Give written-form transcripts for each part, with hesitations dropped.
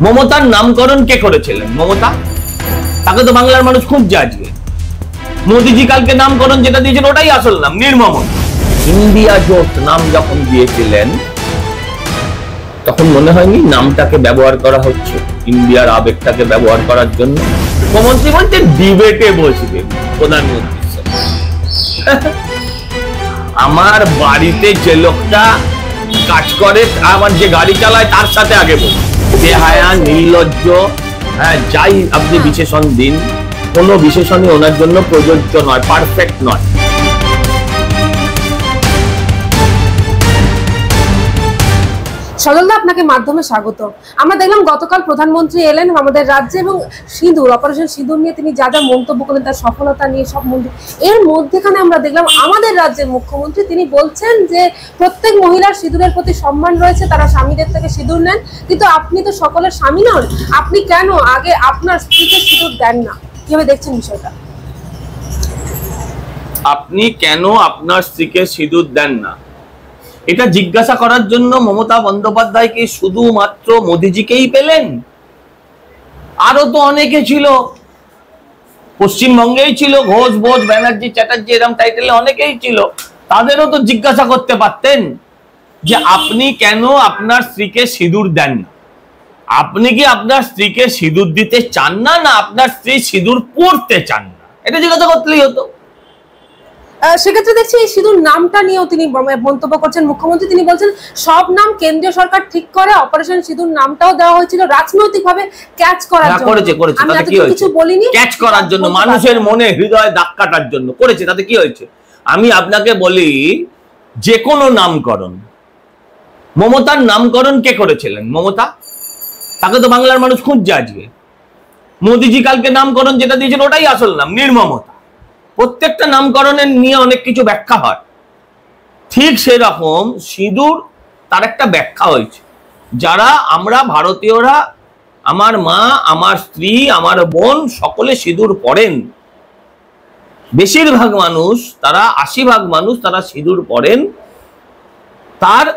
মমতার নামকরণ কে করেছিলেন? মমতা, তাকে তো বাংলার মানুষ খুব আজকে। মোদিজি কালকে নামকরণ যেটা দিয়েছেন ওটাই আসল নাম, নির্মমতা। ইন্ডিয়া জোট নাম যখন দিয়েছিলেন তখন মনে হয়নি নামটাকে ব্যবহার করা হচ্ছে ইন্ডিয়ার আবেগটাকে ব্যবহার করার জন্য? মুখ্যমন্ত্রী বলছেন ডিবেটে বসবে প্রধানমন্ত্রীর সাথে। আমার বাড়িতে যে লোকটা কাজ করে, আমার যে গাড়ি চালায় তার সাথে আগে বলুন। বেহায়া, নির্লজ্জ, যাই আপনি বিশেষণ দিন, কোনো বিশেষণই ওনার জন্য প্রযোজ্য নয়, পারফেক্ট নয়। সজলদা, আপনাকে মাধ্যমে স্বাগত। আমরা দেখলাম গতকাল প্রধানমন্ত্রী এলেন আমাদের রাজ্যে এবং সিঁদুর, অপারেশন সিঁদুর নিয়ে তিনি যা যা মন্তব্য করলেন, তার সফলতা নিয়ে সব মন্তব্য। এর মধ্যেখানে আমরা দেখলাম আমাদের রাজ্যের মুখ্যমন্ত্রী তিনি বলছেন যে প্রত্যেক মহিলার সিঁদুরের প্রতি সম্মান রয়েছে, তারা স্বামীদের থেকে সিঁদুর নেন, কিন্তু আপনি তো সকলের স্বামী নন, আপনি কেন আগে আপনার স্ত্রীকে সিঁদুর দেন না? কিভাবে দেখছেন বিষয়টা? আপনি কেন আপনার স্ত্রীকে সিঁদুর দেন না, এটা জিজ্ঞাসা করার জন্য মমতা বন্দ্যোপাধ্যায়কে শুধুমাত্র মোদিজিকেই পেলেন? আরো তো অনেকে ছিল, পশ্চিমবঙ্গেই ছিল, ঘোষ, বোস, ব্যানার্জি, চ্যাটার্জি, এরকম টাইটেলে অনেকেই ছিল। তাদেরও তো জিজ্ঞাসা করতে পারতেন যে আপনি কেন আপনার স্ত্রীকে সিঁদুর দেন না? আপনি কি আপনার স্ত্রীকে সিঁদুর দিতে চান না, না আপনার স্ত্রী সিঁদুর পরতে চান না? এটা জিজ্ঞাসা করতেই হতো। সেক্ষেত্রে দেখছি এই সিঁদুর নামটা নিয়েও তিনি মন্তব্য করছেন মুখ্যমন্ত্রী। তিনি বলছেন সব নাম কেন্দ্রীয় সরকার ঠিক করে, অপারেশন সিঁদুর নামটাও দেওয়া হয়েছিল রাজনৈতিকভাবে ক্যাচ করার জন্য। করেছে, তাতে কি হয়েছে? কিছু বলিনি, ক্যাচ করার জন্য, মানুষের মনে হৃদয়ে দাগ কাটার জন্য করেছে, তাতে কি হয়েছে? আমি আপনাকে বলি, যে কোনো নামকরণ, মমতার নামকরণ কে করেছিলেন? মমতা, তাকে তো বাংলার মানুষ খুঁজছে আজকে। মোদিজি কালকে নামকরণ যেটা দিয়েছেন ওটাই আসল নাম, নির্মমতা। প্রত্যেকটা নামকরণের নিয়ে অনেক কিছু ব্যাখ্যা হয়, ঠিক সেরকম সিঁদুর তার একটা ব্যাখ্যা হয়েছে। যারা আমরা ভারতীয়রা, আমার মা, আমার স্ত্রী, আমার বোন সকলে সিঁদুর পরেন। বেশিরভাগ মানুষ, তারা ৮০% মানুষ তারা সিঁদুর পরেন তার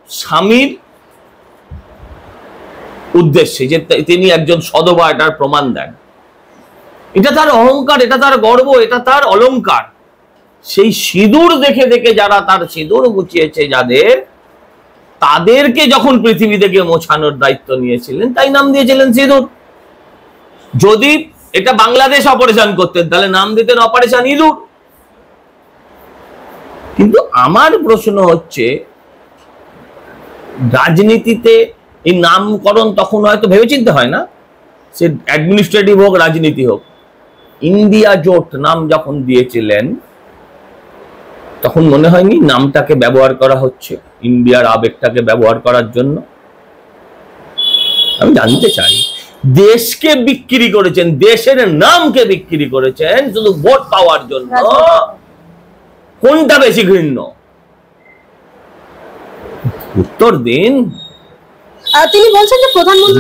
স্বামীর উদ্দেশ্যে, যে তিনি একজন সধবা, এটার প্রমাণ দেন। এটা তার অহংকার, এটা তার গর্ব, এটা তার অলংকার। সেই সিঁদুর দেখে দেখে যারা তার সিঁদুর গুছিয়েছে, যাদের, তাদেরকে যখন পৃথিবী থেকে মোছানোর দায়িত্ব নিয়েছিলেন, তাই নাম দিয়েছিলেন সিঁদুর। যদি এটা বাংলাদেশ অপারেশন করতেন তাহলে নাম দিতেন অপারেশন ইঁদুর। কিন্তু আমার প্রশ্ন হচ্ছে, রাজনীতিতে এই নামকরণ তখন হয়তো ভেবেচিন্তে হয় না, সে অ্যাডমিনিস্ট্রেটিভ হোক, রাজনীতি হোক। ইন্ডিয়া জোট নাম যখন দিয়েছিলেন তখন মনে হয়নি নামটাকে ব্যবহার করা হচ্ছে ইন্ডিয়ার আবেগটাকে ব্যবহার করার জন্য? আমি জানতে চাই, দেশকে বিক্রি করেছেন, দেশের নামকে বিক্রি করেছেন শুধু ভোট পাওয়ার জন্য, কোনটা বেশি ঘৃণ্য? উত্তর দিন। তিনি বলছেন যে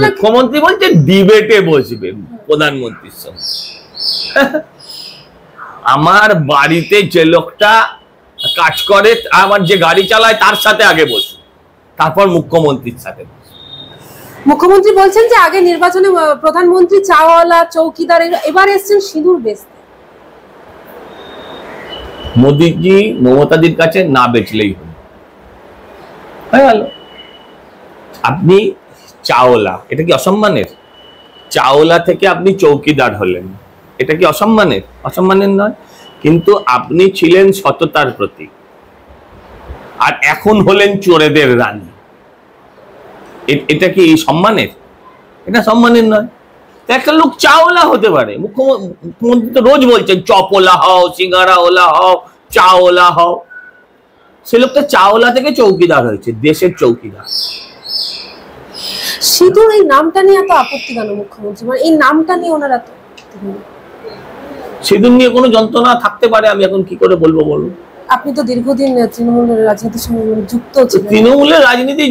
মুখ্যমন্ত্রী বলছেন ডিবেটে বসবে প্রধানমন্ত্রীর সঙ্গে। আমার বাড়িতে যে লোকটা কাজ করে, আমার যে গাড়ি চালায় তার সাথে আগে বসুন, তারপর মুখ্যমন্ত্রীর সাথে। মুখ্যমন্ত্রী বলছেন যে আগে নির্বাচনে প্রধানমন্ত্রী চাওয়ালা, চৌকিদার, এবার এসছেন সিঁদুর বেচতে। মোদিজি মমতাদির কাছে না বেচলেই হলো, হয়ে গেল। আপনি চাওলা, এটা কি অসম্মানের? চাওলা থেকে আপনি চৌকিদার হলেন, এটা কি অসম্মানের? অসম্মানের নয়। কিন্তু আপনি ছিলেন সততার প্রতীক, আর এখন হলেন চোরেদের রানী। এটা কি সম্মানের? এটা সম্মানের নয়। একটা লোক চাওলা হতে পারে, মুখ্যমন্ত্রী তো রোজ বলছেন চপোলা হও, সিঙ্গারা ওলা হও, চাওলা হও। সে লোকটা চাওলা থেকে চৌকিদার হয়েছে, দেশের চৌকিদার। সিঁদুর এই নামটা নিয়ে এত আপত্তি কেন মুখ্যমন্ত্রী? মানে এই নামটা নিয়ে ওনারা তো, সিঁদুর নিয়ে কোনো যন্ত্রণা থাকতে পারে, আমি এখন কি করে বলবো বলুন? আপনি তো দীর্ঘদিন তৃণমূলের রাজনীতির সঙ্গে যুক্ত ছিলেন। তৃণমূলের রাজনীতি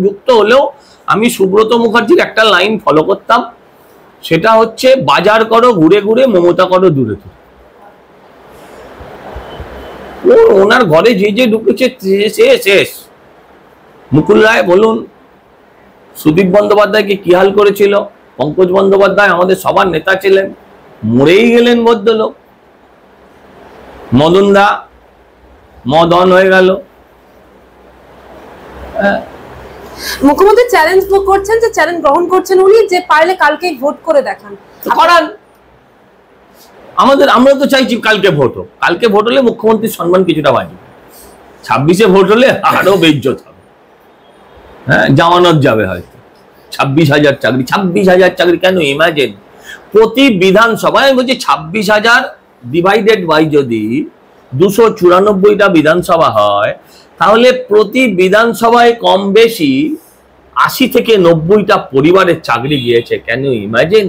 যুক্ত হলেও আমি সুব্রত মুখার্জির একটা লাইন ফলো করতাম, সেটা হচ্ছে বাজার করো ঘুরে ঘুরে, মমতা করো দূরে দূরে। ওনার ঘরে যে যে ঢুকেছে সে শেষ। মুকুল রায় বলুন, সুদীপ বন্দ্যোপাধ্যায়কে কি হাল করেছিল? পঙ্কজ বন্দ্যোপাধ্যায় আমাদের সবার নেতা ছিলেন, মরেই গেলেন ভদ্রলোক। মদনদা মদন হয়ে গেল। মুখ্যমন্ত্রী চ্যালেঞ্জ করছেন, যে চ্যালেঞ্জ গ্রহণ করছেন উনি, যে পারলে কালকে ভোট করে দেখান। করান, আমরা তো চাইছি কালকে ভোট হোক। কালকে ভোট হলে মুখ্যমন্ত্রীর সম্মান কিছুটা বাড়বে। 26-এ ভোট হলে আরো বেইজ্জত হবে। হ্যাঁ, জামানত যাবে হয়তো। 26,000 চাকরি, 26,000 চাকরি কেন? ইমাজিন, প্রতি বিধানসভায় বলছি 26,000 ডিভাইডেড বাই যদি 294টা বিধানসভা হয়, তাহলে প্রতি বিধানসভায় কম বেশি 80 থেকে 90টা পরিবারের চাকরি গিয়েছে। কেন? ইমাজিন,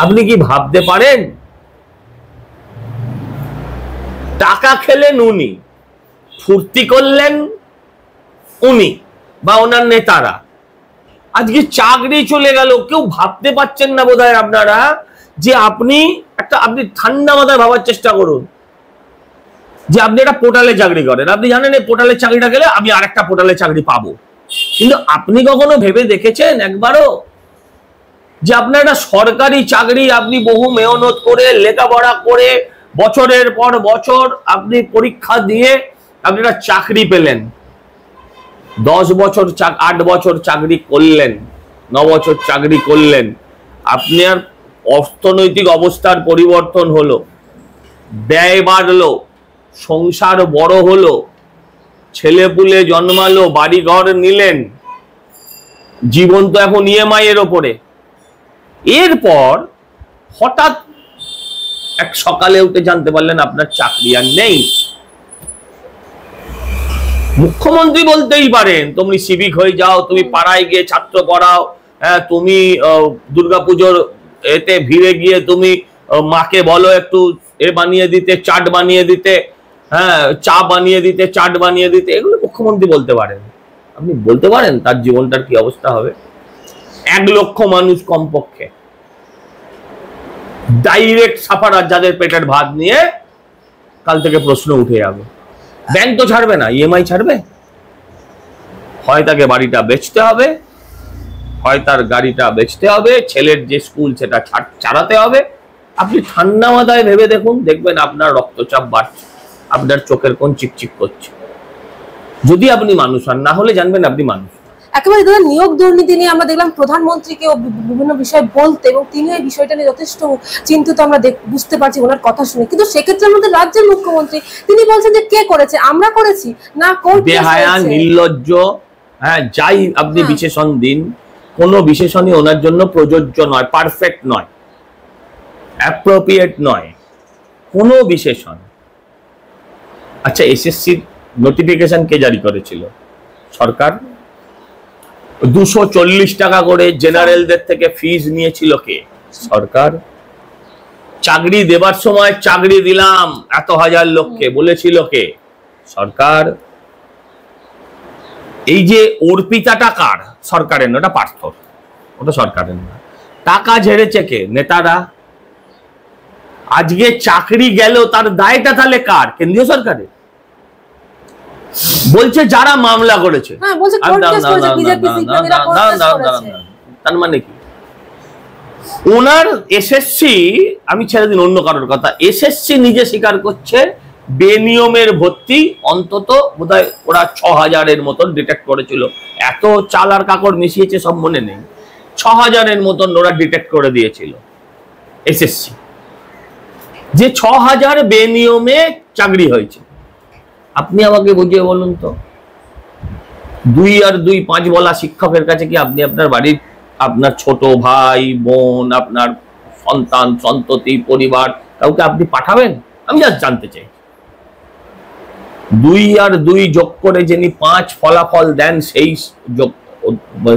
আপনি কি ভাবতে পারেন? টাকা খেলেন উনি, ফুর্তি করলেন উনি বা ওনার নেতারা, আজকে চাকরি চলে গেল। কেউ ভাবতে পারছেন না বোধহয় আপনারা, যে আপনি ঠান্ডা মাথায় ভাবার চেষ্টা করুন, যে আপনি একটা পোর্টালে চাকরি করেন, আপনি জানেন এই পোর্টালের চাকরিটা গেলে আমি আরেকটা পোর্টালে চাকরি পাবো, কিন্তু আপনি কখনো ভেবে দেখেছেন একবারও যে আপনার একটা সরকারি চাকরি, আপনি বহু মেহনত করে লেখাপড়া করে বছরের পর বছর আপনি পরীক্ষা দিয়ে আপনি একটা চাকরি পেলেন, 10 বছর 8 বছর চাকরি করলেন, 9 বছর চাকরি করলেন, আপনার অর্থনৈতিক অবস্থার পরিবর্তন হলো, ব্যয় বাড়লো, সংসার বড় হলো, ছেলেপুলে জন্মালো, বাড়ি ঘর নিলেন, জীবন তো এখন ইএমআই এর ওপরে। এরপর হঠাৎ এক সকালে উঠে জানতে পারলেন আপনার চাকরি আর নেই। মুখ্যমন্ত্রী বলতেই পারেন তুমি সিভিক হয়ে যাও, তুমি পাড়ায় গিয়ে ছাত্র পড়াও, তুমি দুর্গাপুজোর এতে ভিড়ে গিয়ে তুমি মাকে বলো একটু বানিয়ে দিতে, চাট বানিয়ে দিতে, হ্যাঁ চা বানিয়ে দিতে, চাট বানিয়ে দিতে, এগুলো মুখ্যমন্ত্রী বলতে পারেন। আপনি বলতে পারেন তার জীবনটার কি অবস্থা হবে? 1 লক্ষ মানুষ কমপক্ষে ডাইরেক্ট সাফারার, যাদের পেটের ভাত নিয়ে কাল থেকে প্রশ্ন উঠে যাবে। ব্যাংক তো ছাড়বে না, ইএমআই ছাড়বে। হয় তাকে বাড়িটা বেচতে হবে, হয় তার গাড়িটা বেচতে হবে, ছেলের যে স্কুল সেটা চালাতে হবে। আপনি ঠান্ডা মাথায় ভেবে দেখুন, দেখবেন আপনার রক্তচাপ বাড়ছে, আপনার চোখের কোণ চিকচিক করছে। যদি আপনি মানুষ হন, না হলে জানবেন আপনি মানুষ। একেবারে দাদা, নিয়োগ দুর্নীতি নিয়ে আমরা দেখলাম প্রধানমন্ত্রীকে বিভিন্ন বিষয় বলতে, এবং তিনি এই বিষয়টা নিয়ে যথেষ্ট চিন্তিত আমরা বুঝতে পারছি ওনার কথা শুনে। কিন্তু সেক্ষেত্রে আমাদের রাজ্যের মুখ্যমন্ত্রী তিনি বলছেন যে কে করেছে, আমরা করেছি না, বেহায়া, নির্লজ্জ। হ্যাঁ, যাই আপনি বিশেষণ দিন, কোন বিশেষণই ওনার জন্য প্রযোজ্য নয়, পারফেক্ট নয়, অ্যাপ্রোপ্রিয়েট নয়, কোন বিশেষণ। আচ্ছা, এসএসসির নোটিফিকেশন কে জারি করেছিল? সরকার। 240 টাকা করে জেনারেলদের থেকে ফিজ নিয়েছিল কে? সরকার। চাকরি দেবার সময় চাকরি দিলাম এত হাজার লোককে বলেছিল কে? সরকার। এই যে অর্পিতাটা কার? সরকারের না, ওটা পার্থর, ওটা সরকারের না। টাকা ঝেড়েছে কে? নেতারা। আজকে চাকরি গেল, তার দায়টা তাহলে কার? কেন্দ্রীয় সরকারের। বলছে যারা মামলা করেছে। তার মানে কি? ওনার এসএসসি, আমি ছেড়ে দিন অন্য কারোর কথা, এসএসসি নিজে স্বীকার করছে বেনিয়মের ভর্তি অন্তত বোধহয় ওরা 6,000-এর মতন ডিটেক্ট করেছিল। এত চাল আর কাকড় মিশিয়েছে সব মনে নেই, 6,000-এর মতন ওরা ডিটেক্ট করে দিয়েছিল এসএসসি, যে 6,000 বেনিয়মে চাকরি হয়েছে। আপনি আমাকে বুঝিয়ে বলুন তো, 2 আর 2 5 বলা শিক্ষকের কাছে কি আপনি আপনার বাড়ির, আপনার ছোট ভাই বোন, আপনার সন্তান সন্ততি পরিবার কাউকে আপনি পাঠাবেন? আমি জাস্ট জানতে চাই। 2 আর 2 যোগ করে যিনি 5 ফলাফল দেন সেই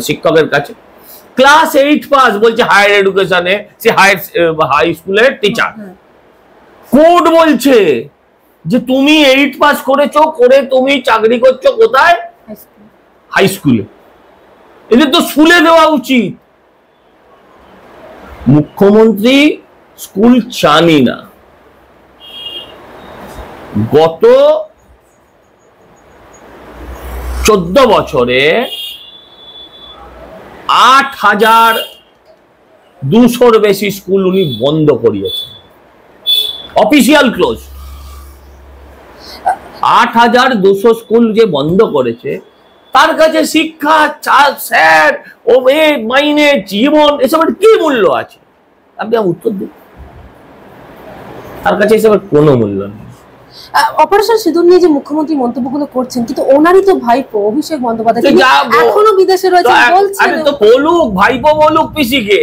শিক্ষকের কাছে, ক্লাস 8 পাস, বলছে হায়ার এডুকেশনে, সে হাই স্কুলের টিচার। কোড বলছে যে তুমি 8 পাস করেছো, করে তুমি চাকরি করছো কোথায়? হাই স্কুলে। এদের তো স্কুলে দেওয়া উচিত। মুখ্যমন্ত্রী স্কুল চানই না। গত 14 বছরে 8,200 বেশি স্কুল উনি বন্ধ করিয়েছেন, অফিসিয়াল ক্লোজ। 8,200 স্কুল যে বন্ধ করেছে, তার কাছে শিক্ষা, স্যার, ও মাইনে, জীবন, এসবের কি মূল্য আছে? আপনি উত্তর দিন। তার কাছে এসবের কোনো মূল্য নেই। অপারেশন সিঁদুর নিয়ে যে মুখ্যমন্ত্রী মন্তব্যগুলো করছেন, কিন্তু ওনারই তো ভাইপো অভিষেক বন্দ্যোপাধ্যায় এখনো বিদেশে রয়েছে, বলছেন তো বলুক, ভাইপো বলুক পিসিকে,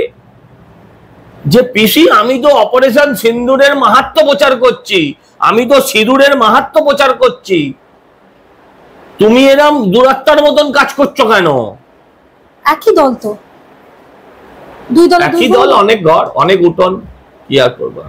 যে পিসি আমি তো অপারেশন সিঁদুরের মাহাত্ম্য প্রচার করছি, আমি তো সিঁদুরের মাহাত্ম্য প্রচার করছি, তুমি এরম দুরাত্মার মতন কাজ করছো কেন? একই দল তো, দুই দল, একই দল, অনেক ঘর, অনেক উঠোন, কি আর করবো।